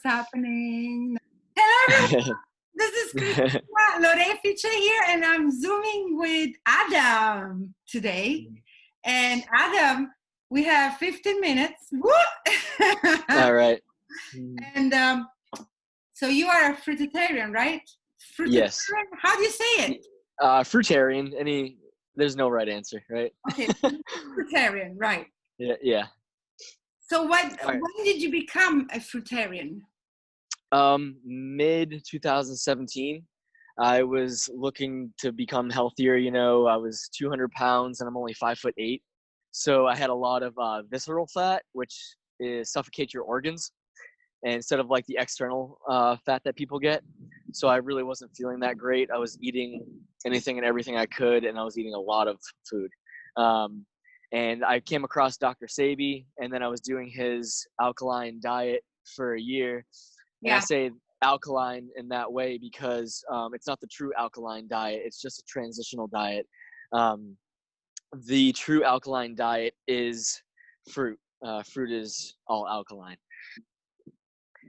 what's happening? Hello, everyone. This is Cristina Lorefice here, and I'm Zooming with Adam today. And Adam, we have 15 minutes. Woo! All right. And so you are a fruitarian, right? Fruitarian? Yes. How do you say it? Fruitarian. There's no right answer, right? Okay, fruitarian, right. Yeah. So when did you become a fruitarian? Mid 2017. I was looking to become healthier. I was 200 pounds and I'm only 5'8". So I had a lot of visceral fat, which suffocates your organs, and instead of like the external fat that people get. So I really wasn't feeling that great. I was eating anything and everything I could, and I was eating a lot of food. And I came across Dr. Sebi, and then I was doing his alkaline diet for a year. And I say alkaline in that way because it's not the true alkaline diet. It's just a transitional diet. The true alkaline diet is fruit. Fruit is all alkaline.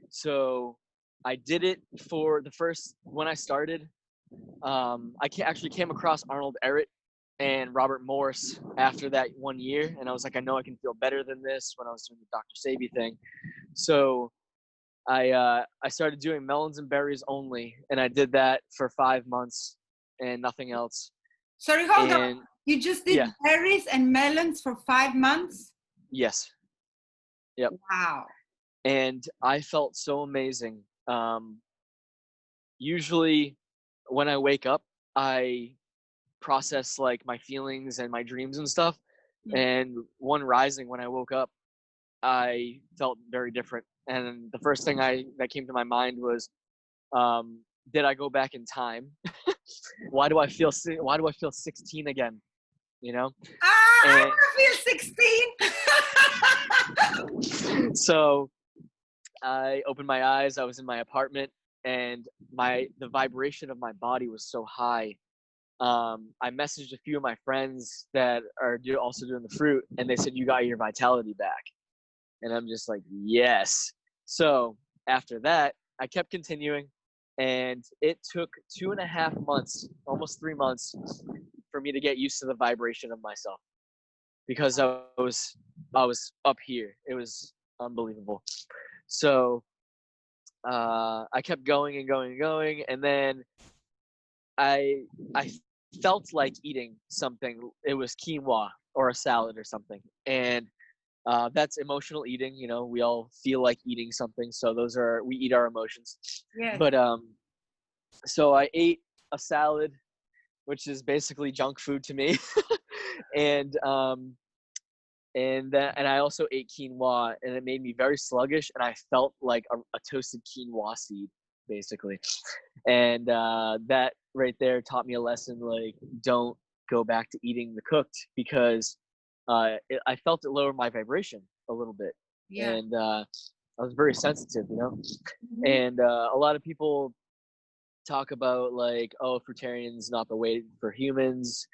So I did it for the first, when I started, I actually came across Arnold Ehret and Robert Morse after that 1 year. And I was like, I know I can feel better than this when I was doing the Dr. Sebi thing. So I started doing melons and berries only. And I did that for 5 months and nothing else. Sorry, hold on. You just did berries and melons for 5 months? Yes. Yep. Wow. And I felt so amazing. Usually when I wake up, I process like my feelings and my dreams and stuff. And one rising, when I woke up, I felt very different. And the first thing that came to my mind was, did I go back in time? Why do I feel 16 again? I want to feel 16. So I opened my eyes. I was in my apartment, and the vibration of my body was so high. I messaged a few of my friends that are also doing the fruit, and they said, you got your vitality back. And I'm just like, yes. So after that, I kept continuing, and it took 2.5 months, almost 3 months, for me to get used to the vibration of myself, because I was up here. It was unbelievable. So I kept going and going and going, and then I felt like eating something. It was quinoa or a salad or something, and that's emotional eating. We all feel like eating something, so we eat our emotions. Yeah. But so I ate a salad, which is basically junk food to me, and I also ate quinoa, and it made me very sluggish, and I felt like a toasted quinoa seed, basically. And that right there taught me a lesson, like, don't go back to eating the cooked, because I felt it lower my vibration a little bit. Yeah. And I was very sensitive, And a lot of people talk about like, oh, fruitarian's not the way for humans,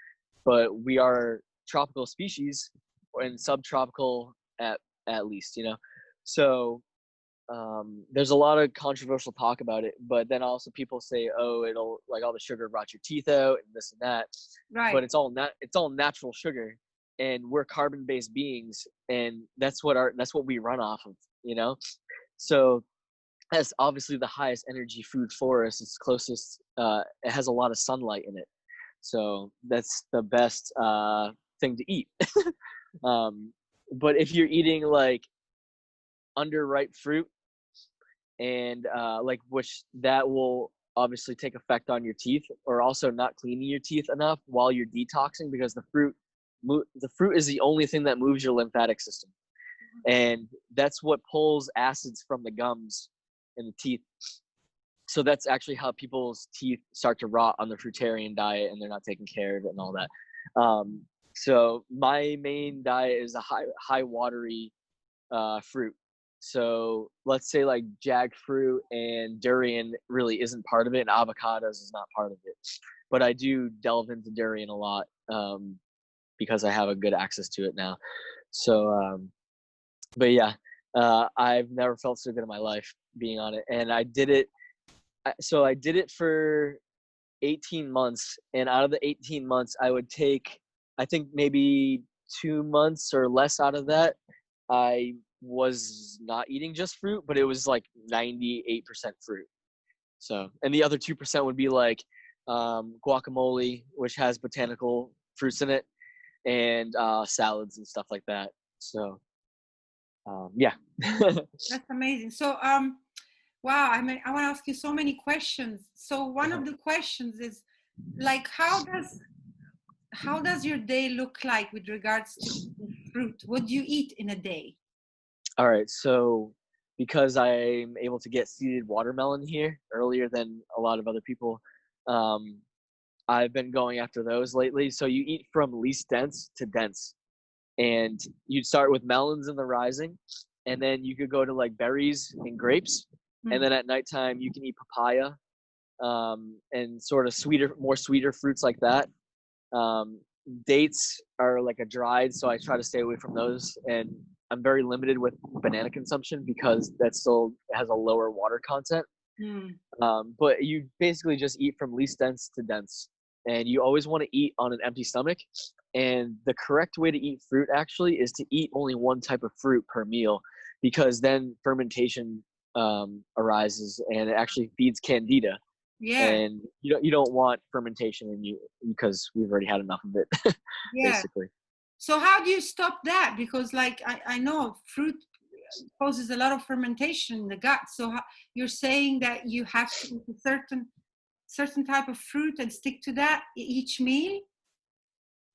but we are tropical species, and subtropical at least, So there's a lot of controversial talk about it, but then also people say, oh, it'll, like, all the sugar rot your teeth out and this and that. Right. But it's all natural sugar, and we're carbon-based beings, and that's what we run off of, So that's obviously the highest energy food for us. It's closest. It has a lot of sunlight in it, so that's the best thing to eat. But if you're eating like underripe fruit, and which that will obviously take effect on your teeth, or also not cleaning your teeth enough while you're detoxing, because the fruit is the only thing that moves your lymphatic system, and that's what pulls acids from the gums in the teeth. So that's actually how people's teeth start to rot on the fruitarian diet, and they're not taking care of it and all that. So my main diet is a high watery fruit. So let's say like jackfruit and durian really isn't part of it, and avocados is not part of it. But I do delve into durian a lot because I have a good access to it now. So, but yeah, I've never felt so good in my life being on it. And I did it. So I did it for 18 months. And out of the 18 months, I would take, I think maybe 2 months or less out of that. I was not eating just fruit, but it was like 98% fruit. So, and the other 2% would be like guacamole, which has botanical fruits in it, and salads and stuff like that. So, yeah. That's amazing. So, wow, I mean, I want to ask you so many questions. So one of the questions is like, how does your day look like with regards to eating fruit? What do you eat in a day? All right. So, because I'm able to get seeded watermelon here earlier than a lot of other people, um, I've been going after those lately. So you eat from least dense to dense, and you'd start with melons in the rising, and then you could go to like berries and grapes, and then at nighttime you can eat papaya, and sort of more sweeter fruits like that. Um, Dates are like a dried, so I try to stay away from those, and I'm very limited with banana consumption because that still has a lower water content. But you basically just eat from least dense to dense, and you always want to eat on an empty stomach. And the correct way to eat fruit actually is to eat only one type of fruit per meal, because then fermentation arises, and it actually feeds candida. Yeah, And you don't want fermentation in you, because we've already had enough of it, yeah. basically. So how do you stop that? Because like I know fruit causes a lot of fermentation in the gut. So you're saying that you have to eat a certain type of fruit and stick to that each meal?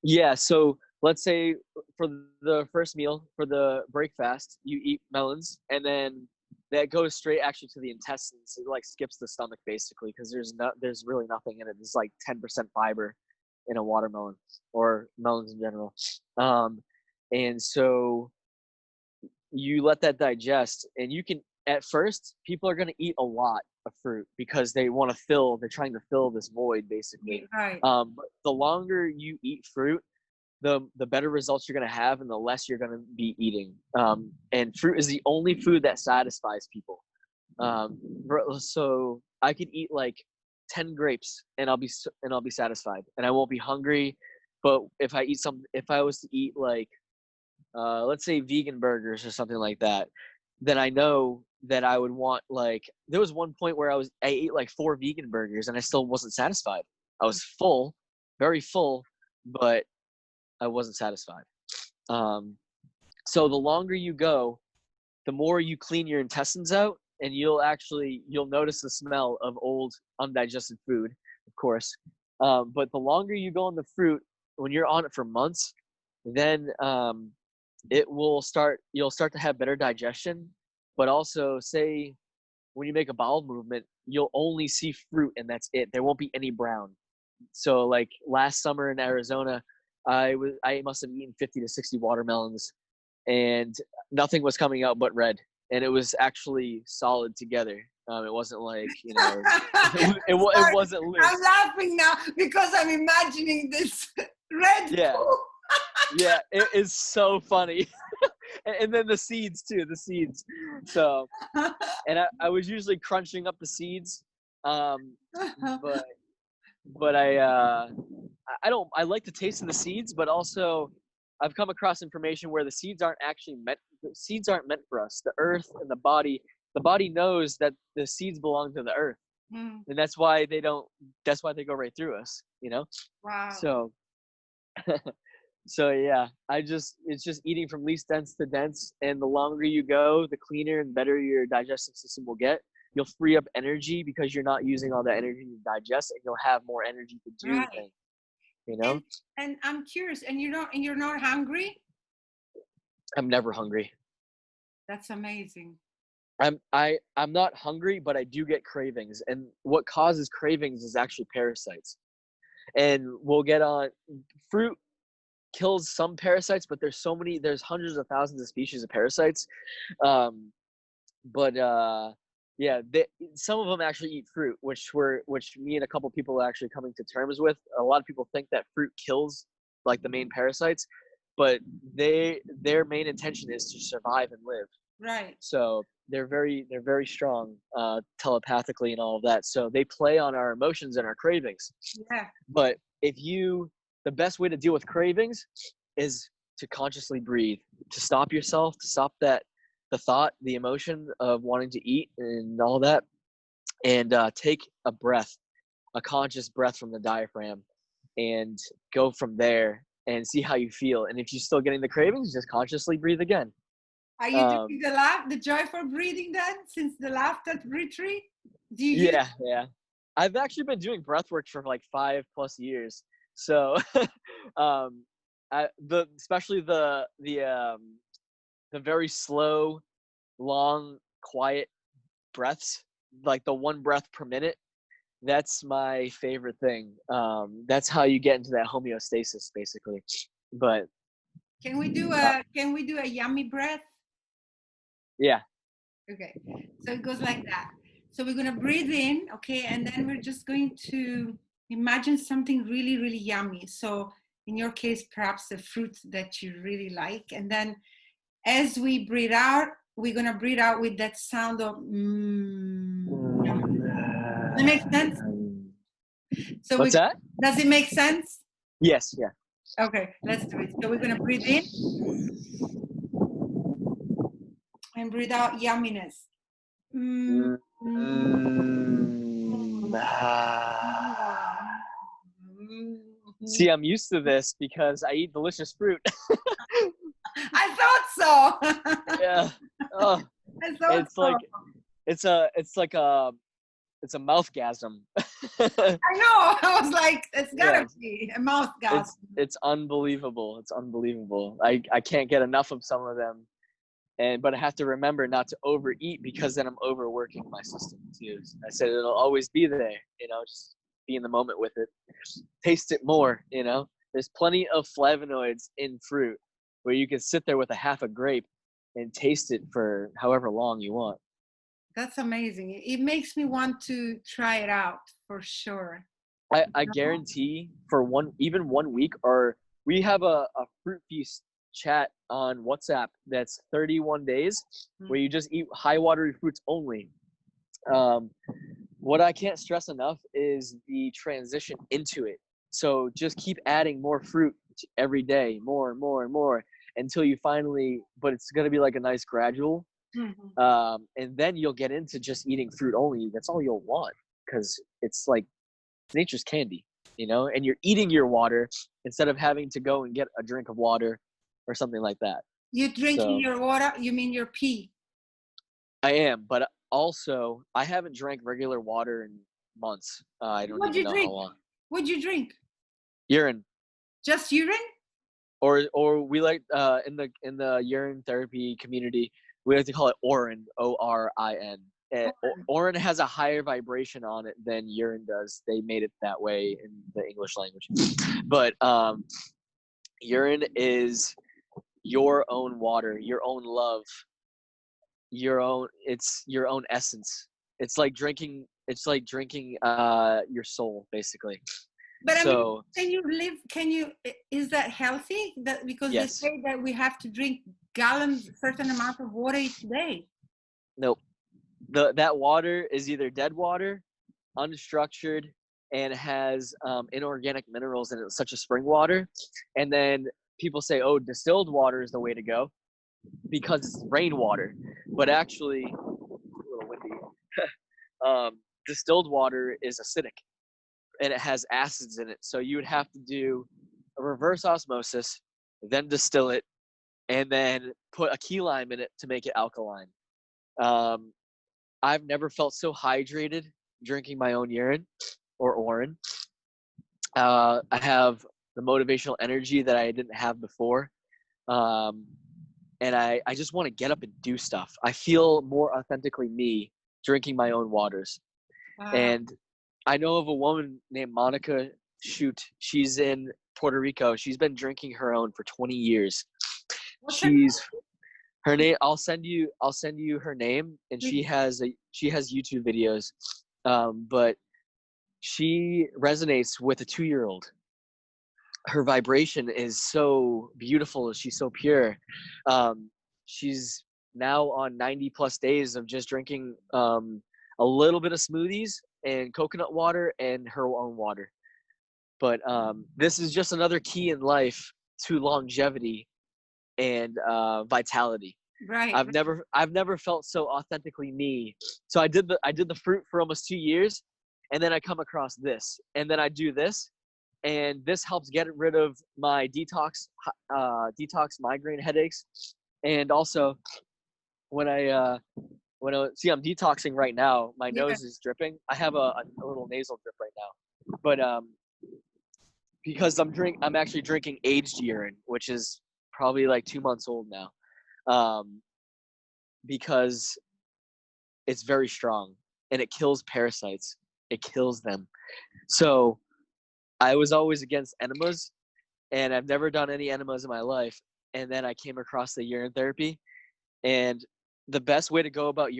Yeah, so let's say for the first meal, for the breakfast, you eat melons, and then that goes straight actually to the intestines. It like skips the stomach basically, because there's really nothing in it. There's like 10% fiber in a watermelon, or melons in general. Um, and so you let that digest, and you can, at first people are going to eat a lot of fruit because they're trying to fill this void basically. Right. But the longer you eat fruit, the better results you're going to have, and the less you're going to be eating. And fruit is the only food that satisfies people. So I could eat like 10 grapes, and I'll be satisfied, and I won't be hungry. But if I was to eat like let's say vegan burgers or something like that, then I know that I would want, like, there was one point where I ate like 4 vegan burgers and I still wasn't satisfied. I was full, very full, but I wasn't satisfied. Um, so the longer you go, the more you clean your intestines out, and you'll notice the smell of old undigested food, of course. But the longer you go on the fruit, when you're on it for months, then you'll start to have better digestion. But also, say when you make a bowel movement, you'll only see fruit, and that's it. There won't be any brown. So like last summer in Arizona, I must have eaten 50 to 60 watermelons, and nothing was coming out but red, and it was actually solid together. It wasn't like, it wasn't loose. I'm laughing now because I'm imagining this red. Yeah. Yeah, it is so funny. And then the seeds too, the seeds. So, and I was usually crunching up the seeds, but I like the taste of the seeds, but also I've come across information where the seeds aren't meant for us. The earth and the body knows that the seeds belong to the earth, and that's why they go right through us, Wow. So yeah, it's just eating from least dense to dense, and the longer you go, the cleaner and better your digestive system will get. You'll free up energy because you're not using all that energy to digest, and you'll have more energy to do things. And I'm curious, and you're not hungry? I'm never hungry. That's amazing. I'm not hungry, but I do get cravings, and what causes cravings is actually parasites. And we'll get on fruit kills some parasites, but there's hundreds of thousands of species of parasites. But yeah, some of them actually eat fruit, which me and a couple people are actually coming to terms with. A lot of people think that fruit kills like the main parasites, but their main intention is to survive and live. Right. So they're very strong telepathically and all of that. So they play on our emotions and our cravings. Yeah. But the best way to deal with cravings is to consciously breathe, to stop yourself, to stop the thought, the emotion of wanting to eat and all that, and take a breath, a conscious breath from the diaphragm, and go from there and see how you feel. And if you're still getting the cravings, just consciously breathe again. Are you doing the joyful breathing then since the laughter retreat? Do you use? Yeah. I've actually been doing breath work for like 5+ years. So um especially the very slow, long, quiet breaths, like the one breath per minute, that's my favorite thing. That's how you get into that homeostasis basically. But Can we do a yummy breath? yeah. Okay, so it goes like that. So we're gonna breathe in, okay, and then we're just going to imagine something really, really yummy. So in your case, perhaps a fruit that you really like, and then as we breathe out, we're gonna breathe out with that sound of yummy. Does that make sense? So What's that? does it make sense? Yes, yeah. Okay, let's do it. So we're gonna breathe in and breathe out yumminess. Mm, mm, See, I'm used to this because I eat delicious fruit. I thought so. Yeah. Oh, I thought it's so. like it's a mouthgasm. I know. I was like, it's Yeah, gotta be a mouth gas. it's unbelievable. It's unbelievable. I can't get enough of some of them, but I have to remember not to overeat because then I'm overworking my system too. I said it'll always be there, just be in the moment with it. Taste it more, There's plenty of flavonoids in fruit where you can sit there with a half a grape and taste it for however long you want. That's amazing. It makes me want to try it out for sure. I guarantee for even 1 week, or we have a fruit feast chat on WhatsApp that's 31 days where you just eat high watery fruits only. What I can't stress enough is the transition into it. So just keep adding more fruit every day, more and more and more until you finally, but it's going to be like a nice gradual. And then you'll get into just eating fruit only. That's all you'll want because it's like nature's candy, and you're eating your water instead of having to go and get a drink of water or something like that. You drinking your water? You mean your pee? I am, but also I haven't drank regular water in months. I don't even know how long. What'd you drink? Urine. Just urine? Or we like in the urine therapy community, we like to call it Orin, Orin. Orin has a higher vibration on it than urine does. They made it that way in the English language. But urine is your own water, your own love, it's your own essence. It's like drinking your soul basically. But So, is that healthy? Because yes. they say that we have to drink gallons, certain amount of water each day. Nope. That water is either dead water, unstructured, and has inorganic minerals in it, such as spring water. And then people say, oh, distilled water is the way to go because it's rainwater. But actually, a little windy. Distilled water is acidic and it has acids in it. So you would have to do a reverse osmosis, then distill it, and then put a key lime in it to make it alkaline. I've never felt so hydrated drinking my own urine or Orin. I have the motivational energy that I didn't have before. And I just want to get up and do stuff. I feel more authentically me drinking my own waters. Wow. And I know of a woman named Monica Shoot. She's in Puerto Rico. She's been drinking her own for 20 years. Her name. I'll send you her name, and she has YouTube videos. But she resonates with a 2-year-old. Her vibration is so beautiful. She's so pure. She's now on 90 plus days of just drinking a little bit of smoothies and coconut water and her own water. But this is just another key in life to longevity and vitality. Right. I've never felt so authentically me. So I did the fruit for almost 2 years, and then I come across this, and then I do this, and this helps get rid of my detox migraine headaches, and also when I see, I'm detoxing right now. My Yeah. nose is dripping. I have a little nasal drip right now, but because I'm actually drinking aged urine, which is probably like 2 months old now, because it's very strong and it kills parasites. It kills them. So I was always against enemas, and I've never done any enemas in my life. And then I came across the urine therapy, and the best way to go about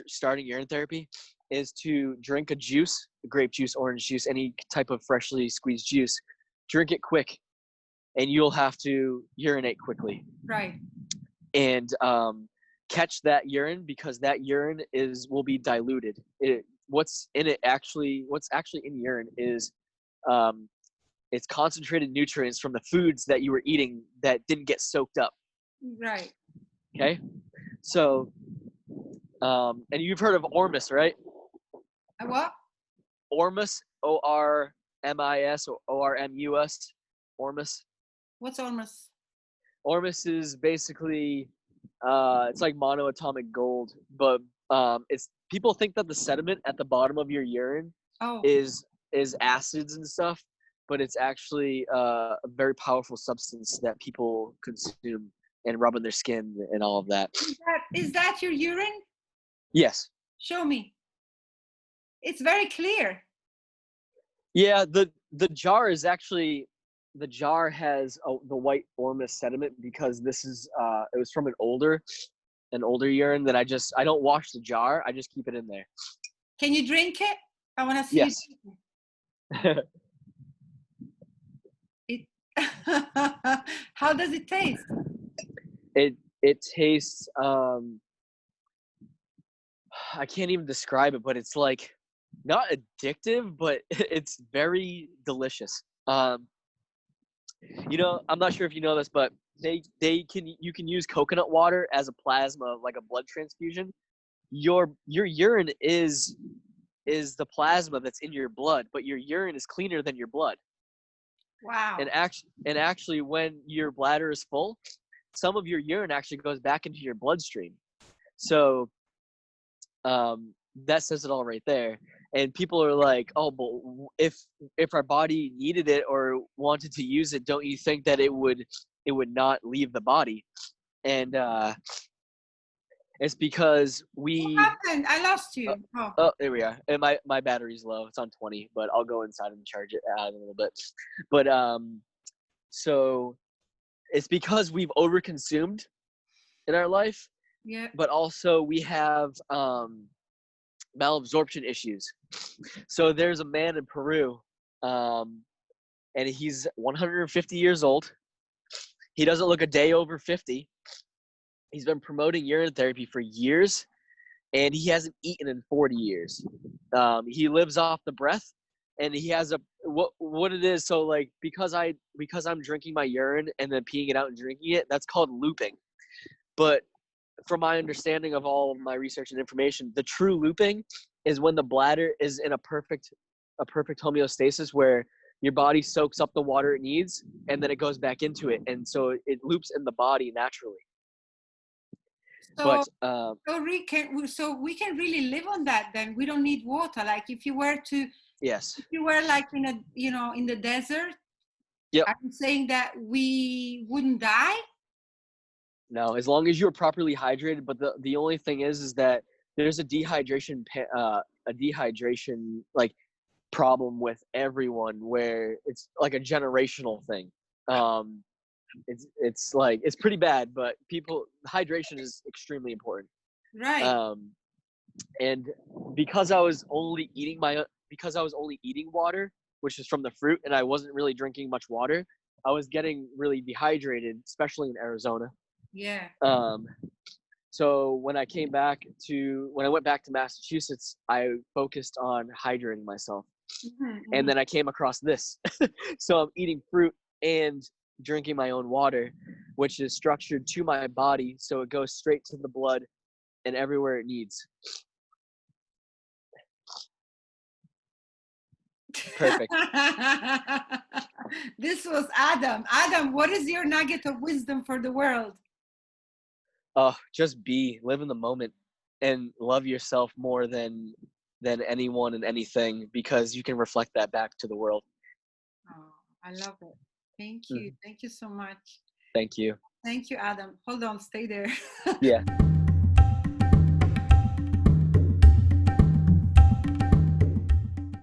starting urine therapy is to drink a juice, grape juice, orange juice, any type of freshly squeezed juice. Drink it quick, and you'll have to urinate quickly. Right. And catch that urine, because that urine will be diluted. What's actually in urine is it's concentrated nutrients from the foods that you were eating that didn't get soaked up. Right. Okay, so and you've heard of Ormus, right? What? Ormus, ORMIS or ORMUS, Ormus. What's Ormus? Ormus is basically it's like monoatomic gold, but it's people think that the sediment at the bottom of your urine is acids and stuff, but it's actually a very powerful substance that people consume and rub on their skin and all of that. Is that your urine? Yes. Show me. It's very clear. Yeah, the jar is actually, the jar has the white Ormus sediment, because this is it was from an older urine that I don't wash the jar. I just keep it in there. Can you drink it? I want to see. Yes. It. How does it taste? It tastes I can't even describe it, but it's like not addictive, but it's very delicious. You know, I'm not sure if you know this, but you can use coconut water as a plasma, like a blood transfusion. Your urine is the plasma that's in your blood, but your urine is cleaner than your blood. Wow. And actually when your bladder is full, some of your urine actually goes back into your bloodstream. So that says it all right there. And people are like, oh, but if our body needed it or wanted to use it, don't you think that it would not leave the body? And it's because What happened? I lost you. Oh, there we are. And my battery's low. It's on 20, but I'll go inside and charge it in a little bit. But so it's because we've overconsumed in our life. Yeah. But also we have malabsorption issues. So there's a man in Peru, and he's 150 years old. He doesn't look a day over 50. He's been promoting urine therapy for years, and he hasn't eaten in 40 years. He lives off the breath, and he has what it is. So like because I'm drinking my urine and then peeing it out and drinking it, that's called looping. But from my understanding of all of my research and information, the true looping is when the bladder is in a perfect homeostasis, where your body soaks up the water it needs and then it goes back into it, and so it loops in the body naturally. So, but so we can really live on that then. We don't need water. Like if you were to, yes, if you were like in in the desert, yep. I'm saying that we wouldn't die. No, as long as you're properly hydrated. But the only thing is that there's a dehydration like problem with everyone, where it's like a generational thing. It's like it's pretty bad, but hydration is extremely important. Right. And because I was only eating water, which is from the fruit, and I wasn't really drinking much water, I was getting really dehydrated, especially in Arizona. Yeah. So when I went back to Massachusetts, I focused on hydrating myself. And then I came across this. So I'm eating fruit and drinking my own water, which is structured to my body, so it goes straight to the blood and everywhere it needs. Perfect. This was Adam. Adam, what is your nugget of wisdom for the world? Just live in the moment and love yourself more than anyone and anything, because you can reflect that back to the world. Oh, I love it. Thank you. Thank you so much. Thank you. Thank you, Adam. Hold on, stay there. Yeah.